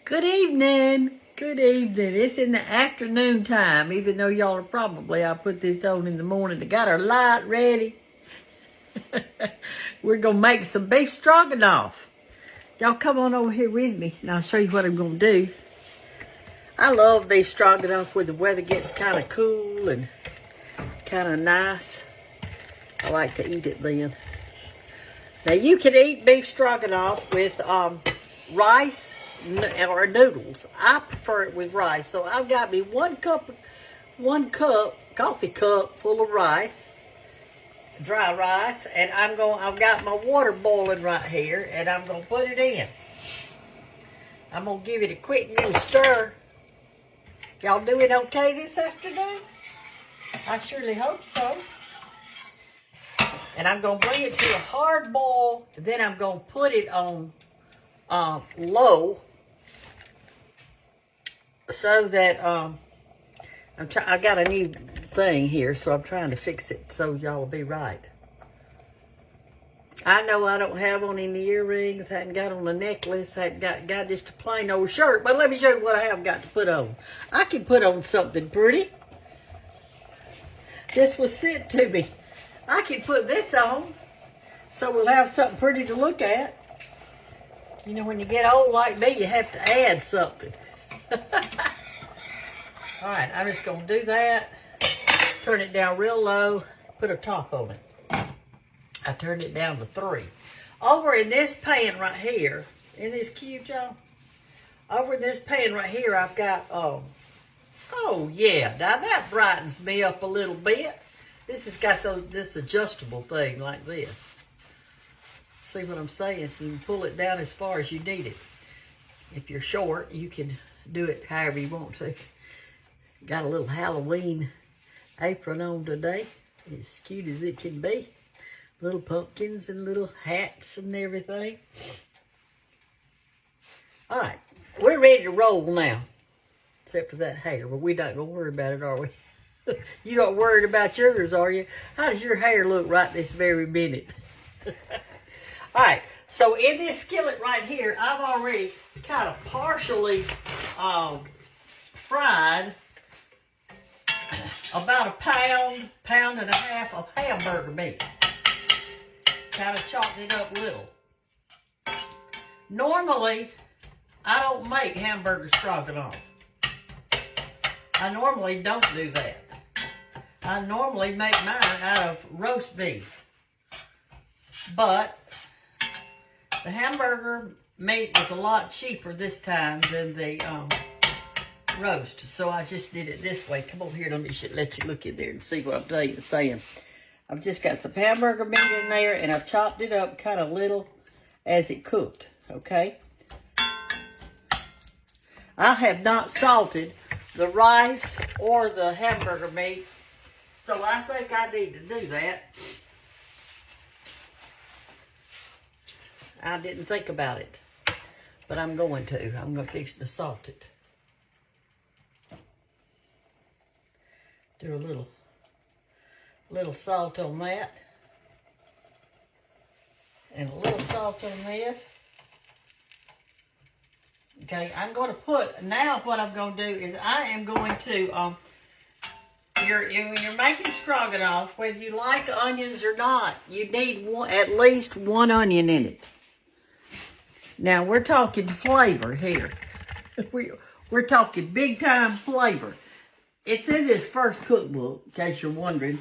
Good evening. Good evening. It's in the afternoon time, even though y'all are probably, I put this on in the morning. I got our light ready. We're going to make some beef stroganoff. Y'all come on over here with me, and I'll show you what I'm going to do. I love beef stroganoff where the weather gets kind of cool and kind of nice. I like to eat it then. Now, you can eat beef stroganoff with rice or noodles. I prefer it with rice. So I've got me one cup, coffee cup full of rice, dry rice, and I've got my water boiling right here, and I'm gonna put it in. I'm gonna give it a quick little stir. Y'all doing okay this afternoon? I surely hope so. And I'm gonna bring it to a hard boil, and then I'm gonna put it on low, so that I got a new thing here, so I'm trying to fix it so y'all will be right. I know I don't have on any earrings, hadn't got on a necklace, hadn't got just a plain old shirt, but let me show you what I have got to put on. I can put on something pretty. This was sent to me. I can put this on, so we'll have something pretty to look at. You know, when you get old like me, you have to add something. All right, I'm just going to do that. Turn it down real low. Put a top on it. I turned it down to 3. Over in this pan right here, in this cube, y'all. Over in this pan right here, I've got, oh yeah, now that brightens me up a little bit. This has got this adjustable thing like this. See what I'm saying? You can pull it down as far as you need it. If you're short, you can do it however you want to. Got a little Halloween apron on today. As cute as it can be. Little pumpkins and little hats and everything. All right, we're ready to roll now. Except for that hair, but we're not going to worry about it, are we? You not worried about yours, are you? How does your hair look right this very minute? All right, so in this skillet right here, I've already kind of partially fried about a pound and a half of hamburger meat. Kind of chopped it up a little. Normally, I don't make hamburger stroganoff. I normally don't do that. I normally make mine out of roast beef. But the hamburger meat was a lot cheaper this time than the roast. So I just did it this way. Come over here, let me let you look in there and see what I'm saying. I've just got some hamburger meat in there, and I've chopped it up kind of little as it cooked, okay? I have not salted the rice or the hamburger meat, so I think I need to do that. I didn't think about it, but I'm going to. I'm going to fix to salt it. Do a little salt on that. And a little salt on this. Okay, I'm going to put, now what I'm going to do is I am going to, when you're making stroganoff, whether you like onions or not, you need at least 1 onion in it. Now, we're talking flavor here. We're talking big time flavor. It's in this first cookbook, in case you're wondering.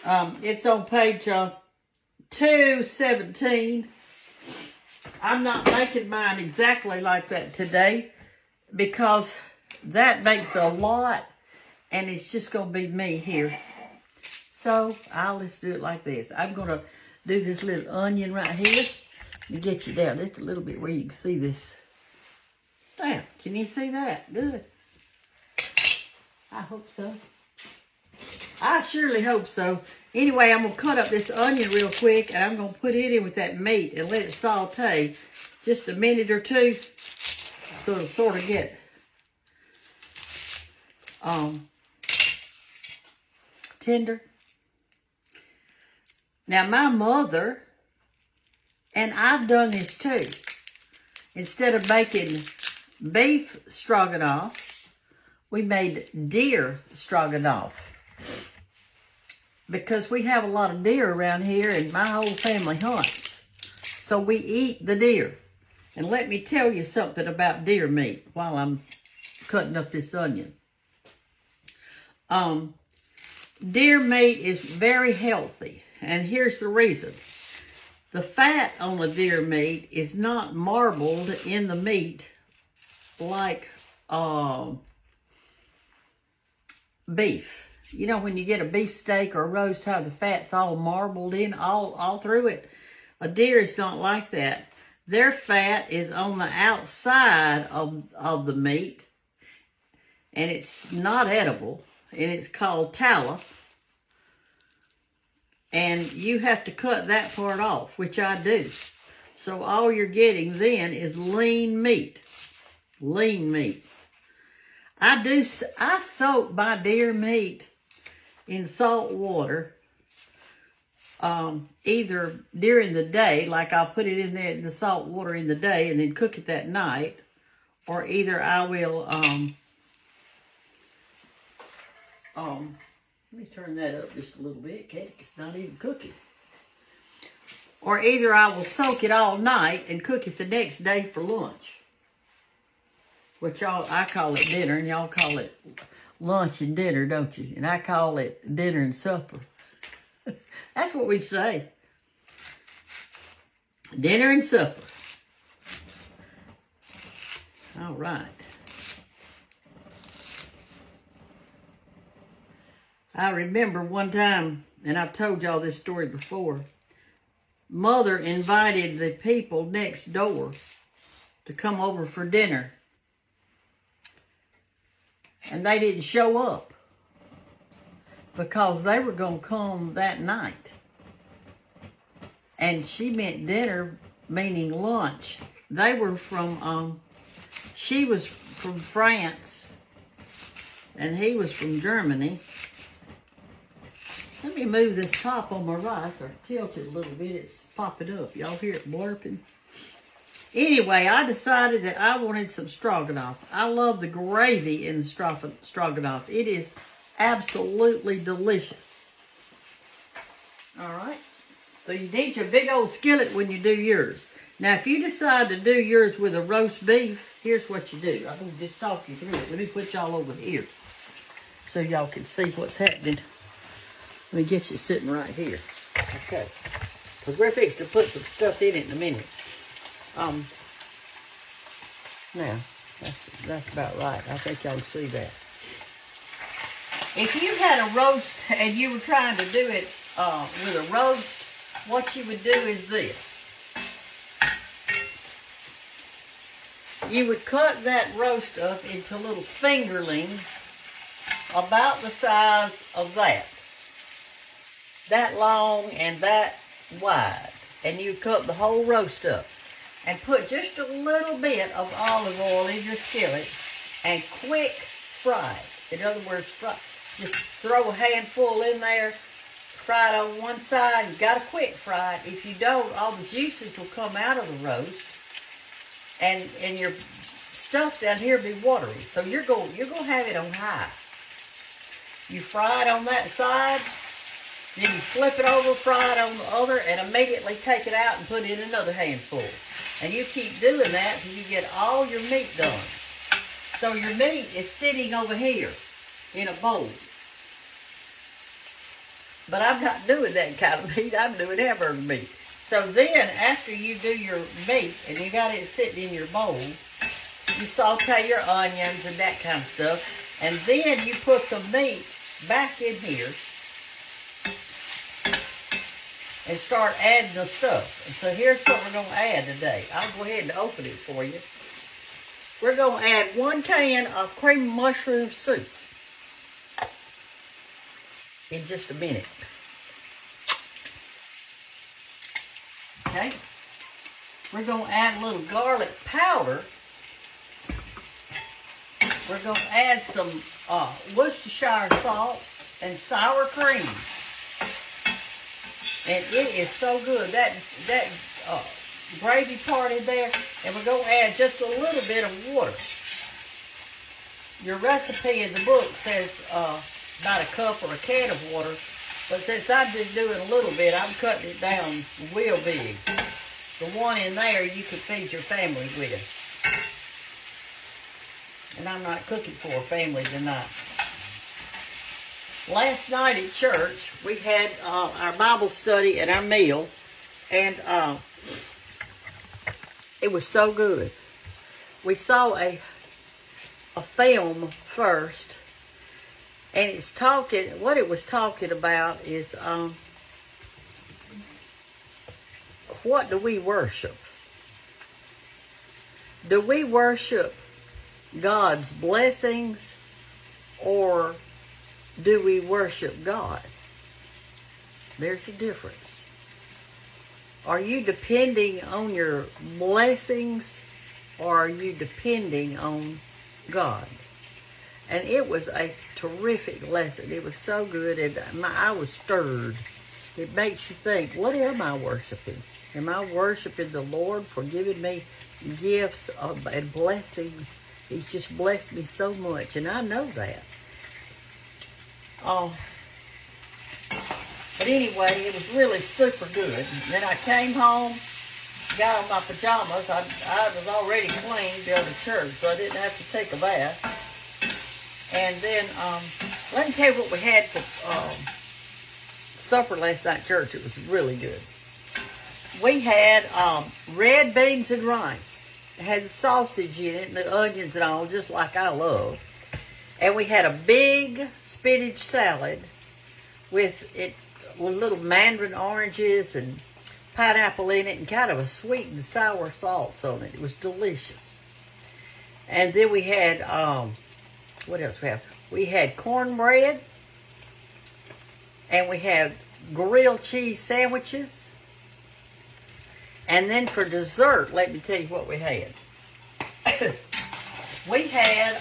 It's on page 217. I'm not making mine exactly like that today because that makes a lot and it's just going to be me here. So I'll just do it like this. I'm going to do this little onion right here. Let me get you down just a little bit where you can see this. Damn, can you see that? Good. I hope so. I surely hope so. Anyway, I'm going to cut up this onion real quick, and I'm going to put it in with that meat and let it saute just a minute or two so it'll sort of get tender. Now, my mother, and I've done this too, instead of making beef stroganoff. We made deer stroganoff. Because we have a lot of deer around here and my whole family hunts. So we eat the deer. And let me tell you something about deer meat while I'm cutting up this onion. Deer meat is very healthy. And here's the reason. The fat on the deer meat is not marbled in the meat like beef. You know, when you get a beef steak or a roast, how the fat's all marbled in, all through it. A deer is not like that. Their fat is on the outside of the meat, and it's not edible, and it's called tallow. And you have to cut that part off, which I do. So all you're getting then is lean meat. Lean meat. I soak my deer meat in salt water, either during the day, like I'll put it in the salt water in the day and then cook it that night, or either I will, let me turn that up just a little bit, okay? It's not even cooking. Or either I will soak it all night and cook it the next day for lunch, which I call it dinner, and y'all call it lunch and dinner, don't you? And I call it dinner and supper. That's what we say. Dinner and supper. All right. I remember one time, and I've told y'all this story before, Mother invited the people next door to come over for dinner. And they didn't show up because they were going to come that night. And she meant dinner, meaning lunch. They were from, she was from France and he was from Germany. Let me move this top on my rice or tilt it a little bit. It's popping up. Y'all hear it blurping? Anyway, I decided that I wanted some stroganoff. I love the gravy in the stroganoff. It is absolutely delicious. All right. So you need your big old skillet when you do yours. Now, if you decide to do yours with a roast beef, here's what you do. I'm going to just talk you through it. Let me put y'all over here so y'all can see what's happening. Let me get you sitting right here. Okay. Because we're fixing to put some stuff in it in a minute. Now, that's about right. I think y'all can see that. If you had a roast and you were trying to do it with a roast, what you would do is this. You would cut that roast up into little fingerlings about the size of that. That long and that wide. And you cut the whole roast up. And put just a little bit of olive oil in your skillet and quick fry it. In other words, just throw a handful in there, fry it on one side. You got to quick fry it. If you don't, all the juices will come out of the roast, and your stuff down here will be watery. So you're going to have it on high. You fry it on that side, then you flip it over, fry it on the other, and immediately take it out and put in another handful. And you keep doing that until you get all your meat done. So your meat is sitting over here in a bowl. But I'm not doing that kind of meat. I'm doing hamburger meat. So then after you do your meat and you got it sitting in your bowl, you saute your onions and that kind of stuff. And then you put the meat back in here and start adding the stuff. And so here's what we're going to add today. I'll go ahead and open it for you. We're going to add 1 can of cream mushroom soup in just a minute. Okay? We're going to add a little garlic powder. We're going to add some Worcestershire sauce and sour cream. And it is so good. That gravy part in there, and we're going to add just a little bit of water. Your recipe in the book says about a cup or a can of water, but since I've been doing a little bit, I'm cutting it down real big. The one in there you could feed your family with. And I'm not cooking for a family tonight. Last night at church, we had our Bible study and our meal, and it was so good. We saw a film first, and it's talking, what it was talking about is, what do we worship? Do we worship God's blessings, or do we worship God? There's a difference. Are you depending on your blessings, or are you depending on God? And it was a terrific lesson. It was so good, and I was stirred. It makes you think, what am I worshiping? Am I worshiping the Lord for giving me gifts and blessings? He's just blessed me so much, and I know that. But anyway, it was really super good. And then I came home, got on my pajamas. I was already cleaned the other church, so I didn't have to take a bath. And then, let me tell you what we had for supper last night at church. It was really good. We had red beans and rice. It had sausage in it and the onions and all, just like I love. And we had a big spinach salad with little mandarin oranges and pineapple in it, and kind of a sweet and sour sauce on it. It was delicious. And then we had, what else we have? We had cornbread, and we had grilled cheese sandwiches. And then for dessert, let me tell you what we had. We had,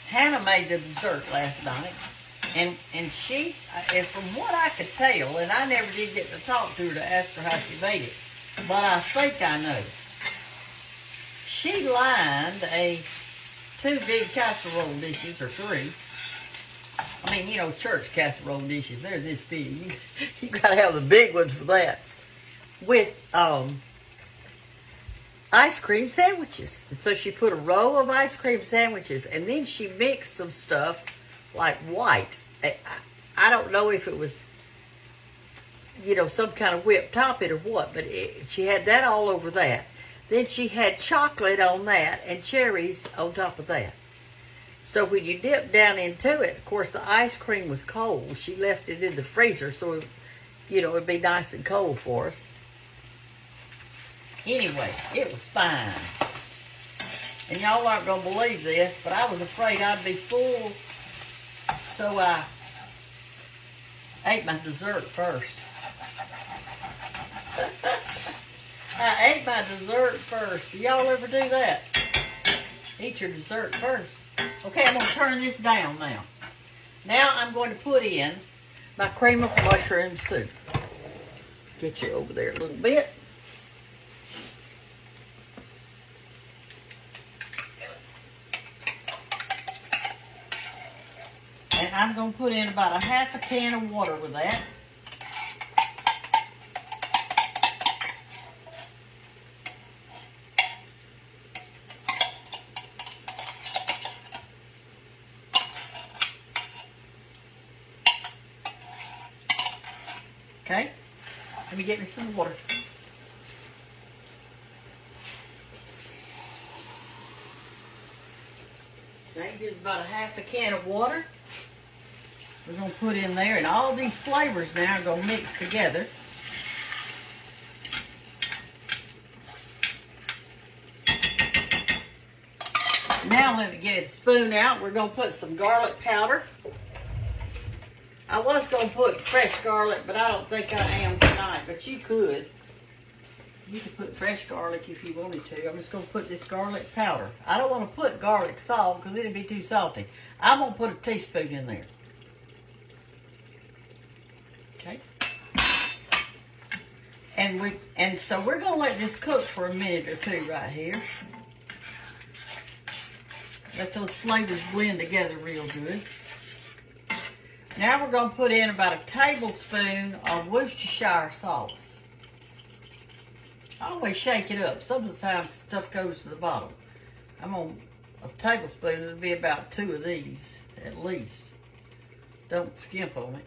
Hannah made the dessert last night, and she, and from what I could tell, and I never did get to talk to her to ask her how she made it, but I think I know. She lined 2 big casserole dishes, or 3. I mean, you know, church casserole dishes, they're this big. You gotta have the big ones for that. With ice cream sandwiches. And so she put a row of ice cream sandwiches, and then she mixed some stuff like white. I don't know if it was, you know, some kind of whipped topping or what, but she had that all over that. Then she had chocolate on that and cherries on top of that. So when you dip down into it, of course, the ice cream was cold. She left it in the freezer so, you know, it'd be nice and cold for us. Anyway, it was fine. And y'all aren't going to believe this, but I was afraid I'd be full, so I ate my dessert first. I ate my dessert first. Do y'all ever do that? Eat your dessert first. Okay, I'm going to turn this down now. Now I'm going to put in my cream of mushroom soup. Get you over there a little bit. And I'm going to put in about a half a can of water with that. Okay, let me get me some water. Okay, just about a half a can of water. We're going to put in there, and all these flavors now are going to mix together. Now let me get a spoon out. We're going to put some garlic powder. I was going to put fresh garlic, but I don't think I am tonight, but you could. You could put fresh garlic if you wanted to. I'm just going to put this garlic powder. I don't want to put garlic salt because it'd be too salty. I'm going to put a teaspoon in there. Okay. And so we're gonna let this cook for a minute or two right here. Let those flavors blend together real good. Now we're gonna put in about a tablespoon of Worcestershire sauce. Always shake it up. Sometimes stuff goes to the bottom. I'm on a tablespoon. It'll be about 2 of these at least. Don't skimp on it.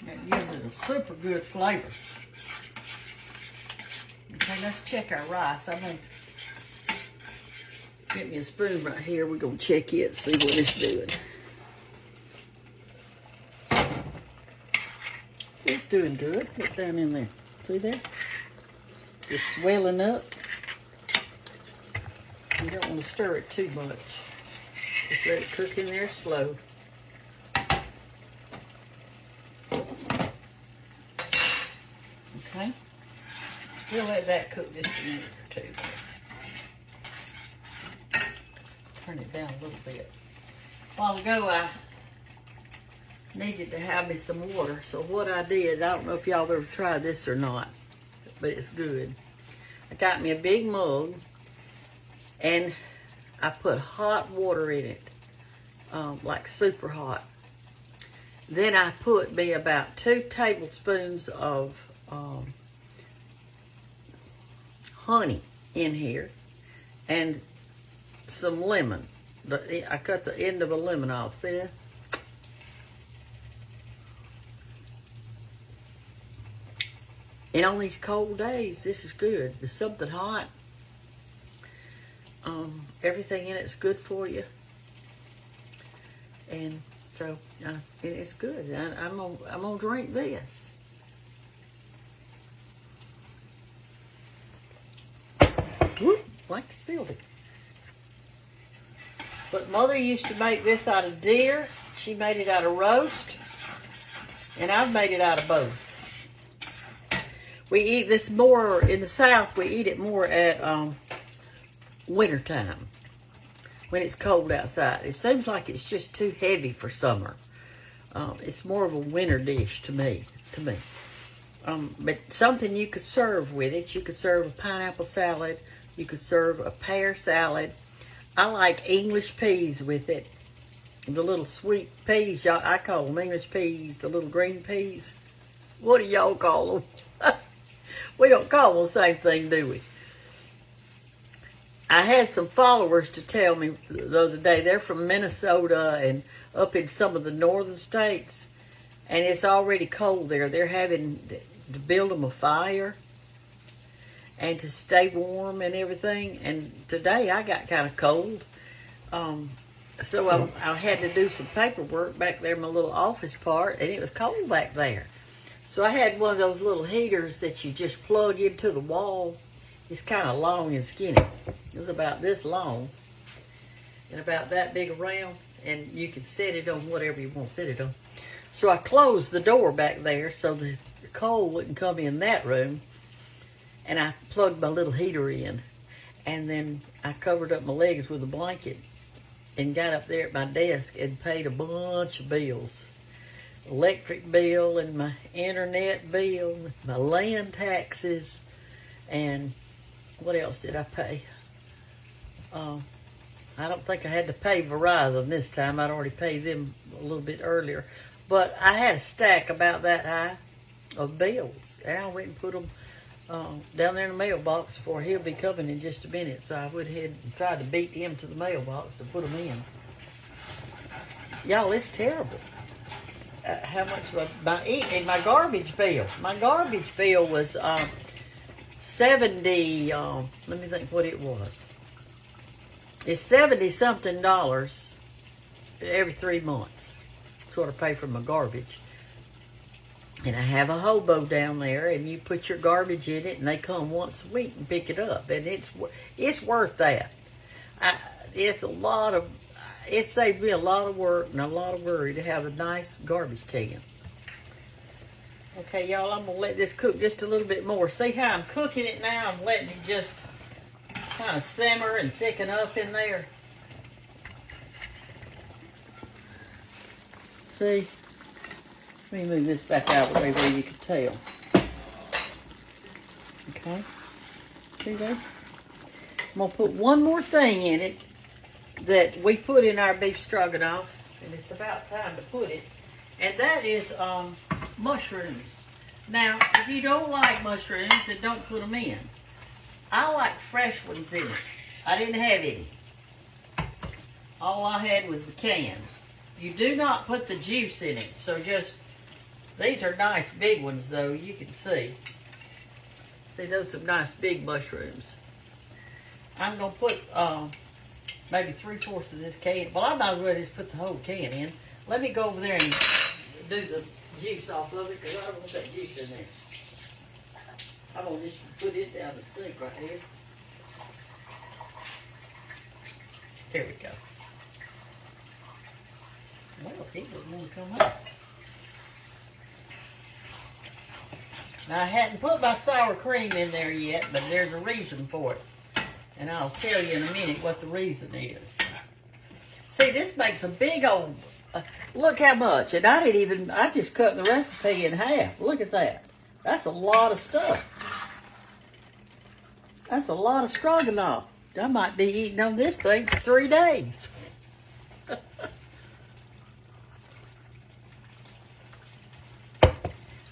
That gives it a super good flavor. Okay, let's check our rice. I'm gonna get me a spoon right here. We're gonna check it, see what it's doing. It's doing good. Look down in there. See there? It's swelling up. You don't want to stir it too much. Just let it cook in there slow. Okay. We'll let that cook just a minute or two. Turn it down a little bit. A while ago, I needed to have me some water. So what I did, I don't know if y'all ever tried this or not, but it's good. I got me a big mug, and I put hot water in it, like super hot. Then I put me about 2 tablespoons of honey in here, and some lemon. I cut the end of a lemon off. See that? And on these cold days, this is good. There's something hot. Everything in it's good for you. And so it's good. I'm gonna drink this. Whoop! Like I spilled it. But Mother used to make this out of deer. She made it out of roast, and I've made it out of both. We eat this more in the South. We eat it more at wintertime when it's cold outside. It seems like it's just too heavy for summer. It's more of a winter dish to me. But something you could serve with it. You could serve a pineapple salad. You could serve a pear salad. I like English peas with it. The little sweet peas, I call them English peas, the little green peas. What do y'all call them? We don't call them the same thing, do we? I had some followers to tell me the other day, they're from Minnesota and up in some of the northern states, and it's already cold there. They're having to build them a fire and to stay warm and everything. And today I got kind of cold. So I had to do some paperwork back there in my little office part, and it was cold back there. So I had one of those little heaters that you just plug into the wall. It's kind of long and skinny. It was about this long and about that big around, and you can set it on whatever you want to set it on. So I closed the door back there so the cold wouldn't come in that room, and I plugged my little heater in, and then I covered up my legs with a blanket and got up there at my desk and paid a bunch of bills. Electric bill and my internet bill, my land taxes, and what else did I pay? I don't think I had to pay Verizon this time. I'd already paid them a little bit earlier. But I had a stack about that high of bills, and I went and put them down there in the mailbox for he'll be coming in just a minute. So I went ahead and tried to beat him to the mailbox to put them in. Y'all, it's terrible. How much was my garbage bill? My garbage bill was 70. Let me think what it was. It's $70-something every 3 months. That's what I pay for my garbage. And I have a hobo down there, and you put your garbage in it, and they come once a week and pick it up, and it's worth that. It saved me a lot of work and a lot of worry to have a nice garbage can. Okay, y'all, I'm going to let this cook just a little bit more. See how I'm cooking it now? I'm letting it just kind of simmer and thicken up in there. See? Let me move this back out of the way where you can tell. Okay. See there? I'm going to put one more thing in it that we put in our beef stroganoff, and it's about time to put it, and that is mushrooms. Now, if you don't like mushrooms, then don't put them in. I like fresh ones in it. I didn't have any. All I had was the can. You do not put the juice in it, so just, these are nice big ones though, you can see. See, those are some nice big mushrooms. I'm going to put maybe 3/4 of this can. Well, I might as well just put the whole can in. Let me go over there and do the juice off of it, because I don't want that juice in there. I'm going to just put it down the sink right here. There we go. Well, he doesn't want to come up. Now, I hadn't put my sour cream in there yet, but there's a reason for it. And I'll tell you in a minute what the reason is. See, this makes a big old, look how much. And I just cut the recipe in half. Look at that. That's a lot of stuff. That's a lot of stroganoff. I might be eating on this thing for 3 days.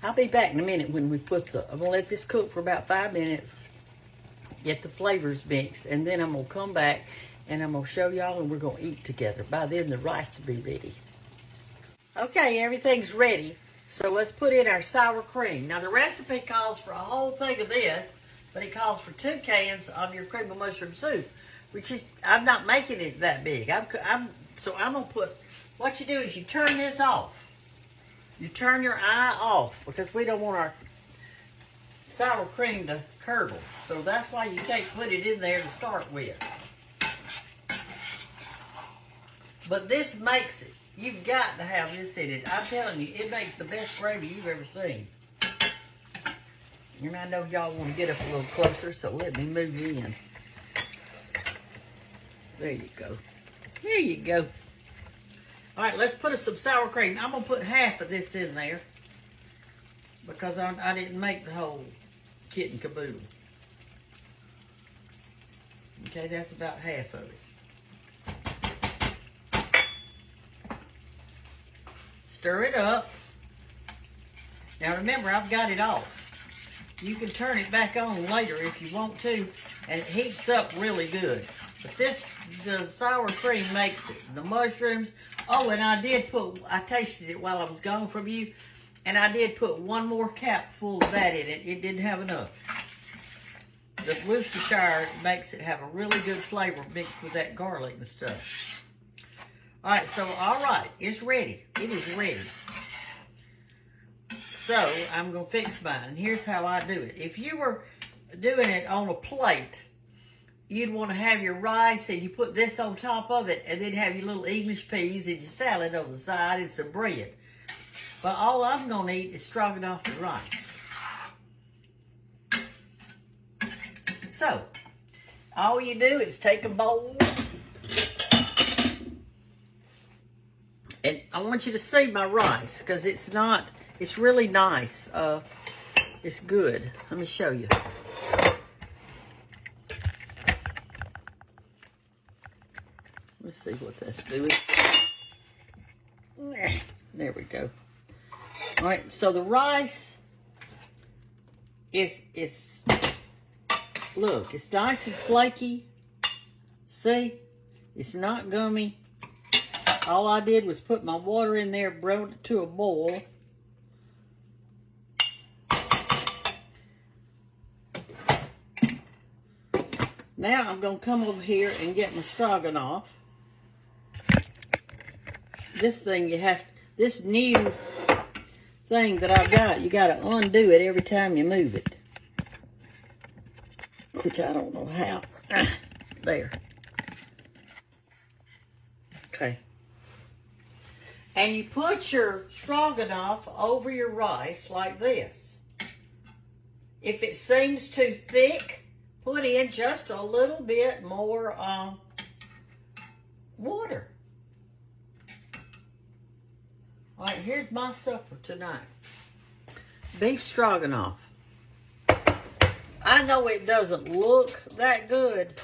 I'll be back in a minute when we put I'm going to let this cook for about 5 minutes. Get the flavors mixed. And then I'm going to come back and I'm going to show y'all and we're going to eat together. By then the rice will be ready. Okay, everything's ready. So let's put in our sour cream. Now the recipe calls for a whole thing of this, but it calls for 2 cans of your cream of mushroom soup, which is, I'm not making it that big. So I'm going to put, what you do is you turn this off. You turn your eye off because we don't want our sour cream to curdle. So that's why you can't put it in there to start with. But this makes it. You've got to have this in it. I'm telling you, it makes the best gravy you've ever seen. And I know y'all want to get up a little closer, so let me move you in. There you go. There you go. All right, let's put some sour cream. I'm going to put half of this in there because I didn't make the whole kit and caboodle. Okay, that's about half of it. Stir it up. Now remember, I've got it off. You can turn it back on later if you want to, and it heats up really good. But the sour cream makes it. The mushrooms. Oh, and I tasted it while I was gone from you, and I did put 1 more cap full of that in it. It didn't have enough. The Worcestershire makes it have a really good flavor mixed with that garlic and stuff. All right, so, all right, it's ready. It is ready. So, I'm going to fix mine. And here's how I do it. If you were doing it on a plate, you'd want to have your rice and you put this on top of it and then have your little English peas and your salad on the side and some bread. But all I'm going to eat is stroganoff and rice. So, all you do is take a bowl and I want you to see my rice because it's really nice. It's good. Let me show you. Let's see what that's doing. There we go. All right, so the rice is look, it's nice and flaky. See? It's not gummy. All I did was put my water in there, brought it to a boil. Now I'm going to come over here and get my stroganoff. This thing this new thing that I've got, you got to undo it every time you move it. Which I don't know how. There. Okay. And you put your stroganoff over your rice like this. If it seems too thick, put in just a little bit more water. All right, here's my supper tonight. Beef stroganoff. I know it doesn't look that good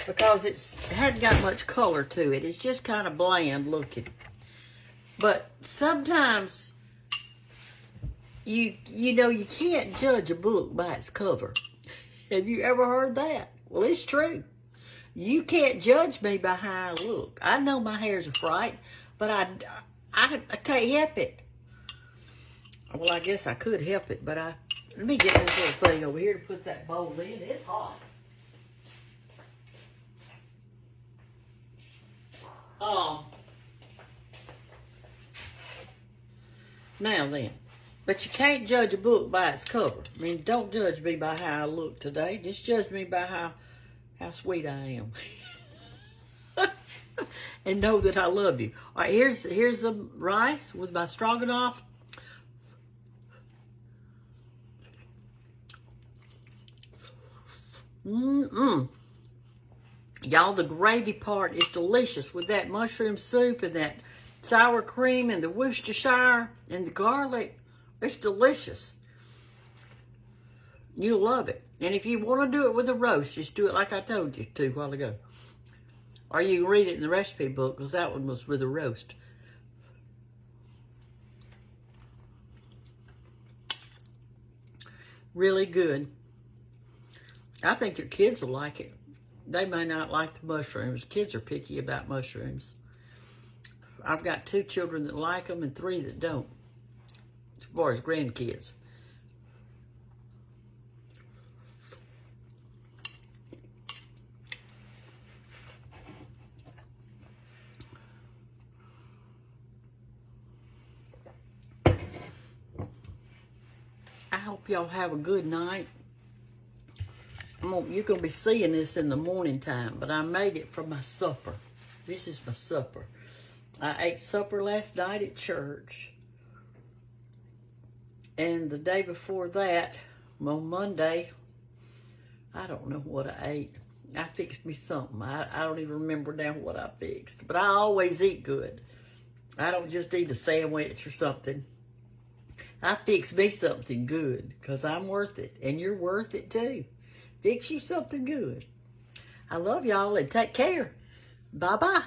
because it hadn't got much color to it. It's just kind of bland looking. But sometimes you know you can't judge a book by its cover. Have you ever heard that? Well, it's true. You can't judge me by how I look. I know my hair's a fright, but I can't help it. Well, I guess I could help it, but let me get this little thing over here to put that bowl in. It's hot. Now then, but you can't judge a book by its cover. I mean, don't judge me by how I look today. Just judge me by how sweet I am. And know that I love you. All right, here's the rice with my stroganoff. Y'all, the gravy part is delicious with that mushroom soup and that sour cream and the Worcestershire and the garlic. It's delicious. You'll love it. And if you want to do it with a roast, just do it like I told you to a while ago. Or you can read it in the recipe book, because that one was with a roast. Really good. I think your kids will like it. They may not like the mushrooms. Kids are picky about mushrooms. I've got 2 children that like them and 3 that don't, as far as grandkids. I hope y'all have a good night. You're going to be seeing this in the morning time, but I made it for my supper. This is my supper. I ate supper last night at church. And the day before that, on Monday, I don't know what I ate. I fixed me something. I don't even remember now what I fixed. But I always eat good. I don't just eat a sandwich or something. I fix me something good because I'm worth it. And you're worth it too. Fix you something good. I love y'all and take care. Bye-bye.